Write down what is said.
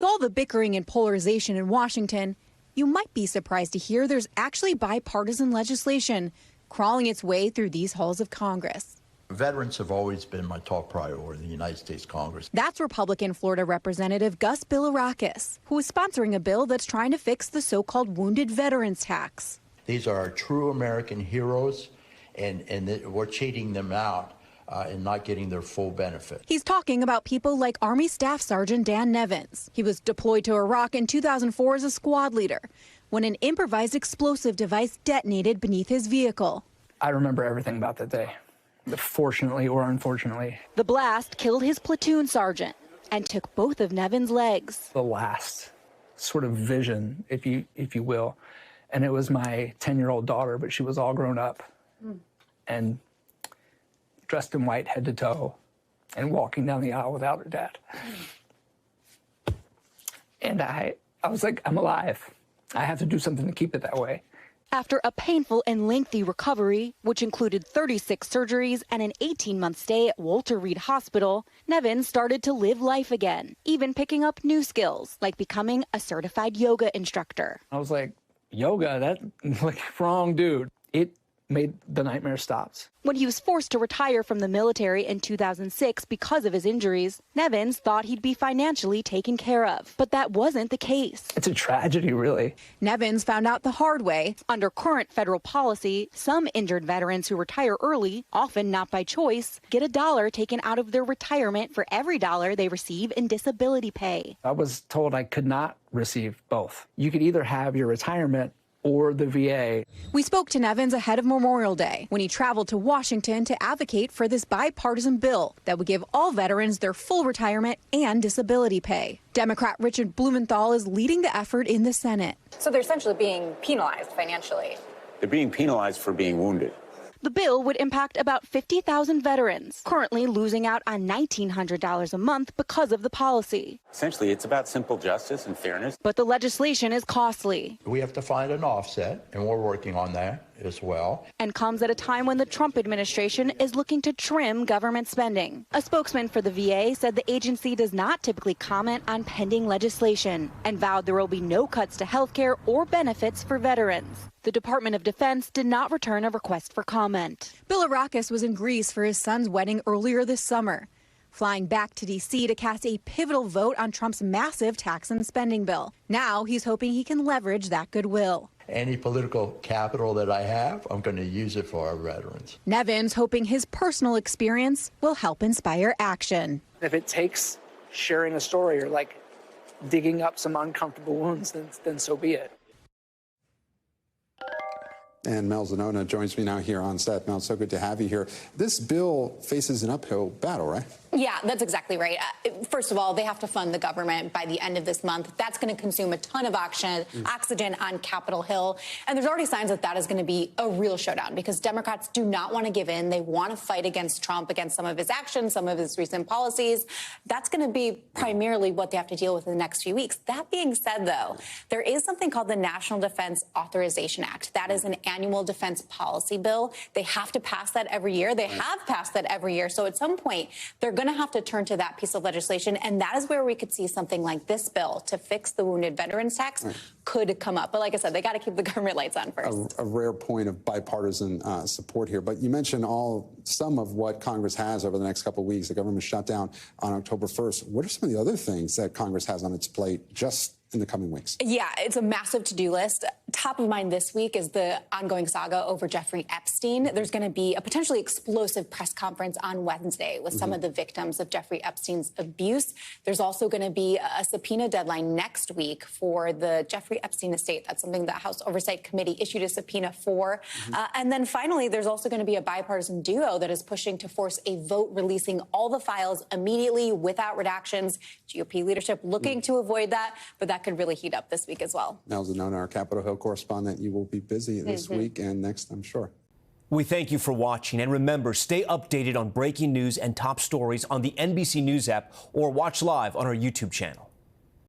all the bickering and polarization in Washington, you might be surprised to hear there's actually bipartisan legislation crawling its way through these halls of Congress. Veterans have always been my top priority in the United States Congress. That's Republican Florida Representative Gus Bilirakis, who is sponsoring a bill that's trying to fix the so-called wounded veterans tax. These are our true American heroes, and we're cheating them out and not getting their full benefit. He's talking about people like Army Staff Sergeant Dan Nevins. He was deployed to Iraq in 2004 as a squad leader when an improvised explosive device detonated beneath his vehicle. I remember everything about that day, fortunately or unfortunately. The blast killed his platoon sergeant and took both of Nevin's legs. The last sort of vision, if you will, and it was my 10-year-old daughter, but she was all grown up and dressed in white head to toe and walking down the aisle without her dad. And I was like, I'm alive. I have to do something to keep it that way. After a painful and lengthy recovery, which included 36 surgeries and an 18-month stay at Walter Reed Hospital, Nevins started to live life again, even picking up new skills, like becoming a certified yoga instructor. I was like, yoga? That, like, wrong dude. It made the nightmare stops. When he was forced to retire from the military in 2006 because of his injuries, Nevins thought he'd be financially taken care of. But that wasn't the case. It's a tragedy, really. Nevins found out the hard way. Under current federal policy, some injured veterans who retire early, often not by choice, get $1 taken out of their retirement for every $1 they receive in disability pay. I was told I could not receive both. You could either have your retirement or the VA. We spoke to Nevins ahead of Memorial Day when he traveled to Washington to advocate for this bipartisan bill that would give all veterans their full retirement and disability pay. Democrat Richard Blumenthal is leading the effort in the Senate. So they're essentially being penalized financially. They're being penalized for being wounded. The bill would impact about 50,000 veterans, currently losing out on $1,900 a month because of the policy. Essentially, it's about simple justice and fairness. But the legislation is costly. We have to find an offset, and we're working on that as well. And comes at a time when the Trump administration is looking to trim government spending. A spokesman for the VA said the agency does not typically comment on pending legislation and vowed there will be no cuts to health care or benefits for veterans. The Department of Defense did not return a request for comment. Bilirakis was in Greece for his son's wedding earlier this summer, flying back to D.C. to cast a pivotal vote on Trump's massive tax and spending bill. Now he's hoping he can leverage that goodwill. Any political capital that I have, I'm going to use it for our veterans. Nevins hoping his personal experience will help inspire action. If it takes sharing a story or like digging up some uncomfortable wounds, then so be it. And Mel Zanona joins me now here on set. Mel, it's so good to have you here. This bill faces an uphill battle, right? Yeah, that's exactly right. First of all, they have to fund the government by the end of this month. That's going to consume a ton of oxygen on Capitol Hill. And there's already signs that that is going to be a real showdown because Democrats do not want to give in. They want to fight against Trump, against some of his actions, some of his recent policies. That's going to be primarily what they have to deal with in the next few weeks. That being said, though, there is something called the National Defense Authorization Act. That is an annual defense policy bill. They have to pass that every year. They have passed that every year. So at some point, they're going to have to turn to that piece of legislation. And that is where we could see something like this bill to fix the wounded veterans tax could come up. But like I said, they got to keep the government lights on first. A rare point of bipartisan support here. But you mentioned some of what Congress has over the next couple of weeks. The government shut down on October 1st. What are some of the other things that Congress has on its plate just in the coming weeks? Yeah, it's a massive to-do list. Top of mind this week is the ongoing saga over Jeffrey Epstein. There's going to be a potentially explosive press conference on Wednesday with some of the victims of Jeffrey Epstein's abuse. There's also going to be a subpoena deadline next week for the Jeffrey Epstein estate. That's something the House Oversight Committee issued a subpoena for. And then finally, there's also going to be a bipartisan duo that is pushing to force a vote releasing all the files immediately without redactions. GOP leadership looking to avoid that, but that could really heat up this week as well. Mel Zanona, our Capitol Hill correspondent, you will be busy this week and next, I'm sure. We thank you for watching. And remember, stay updated on breaking news and top stories on the NBC News app or watch live on our YouTube channel.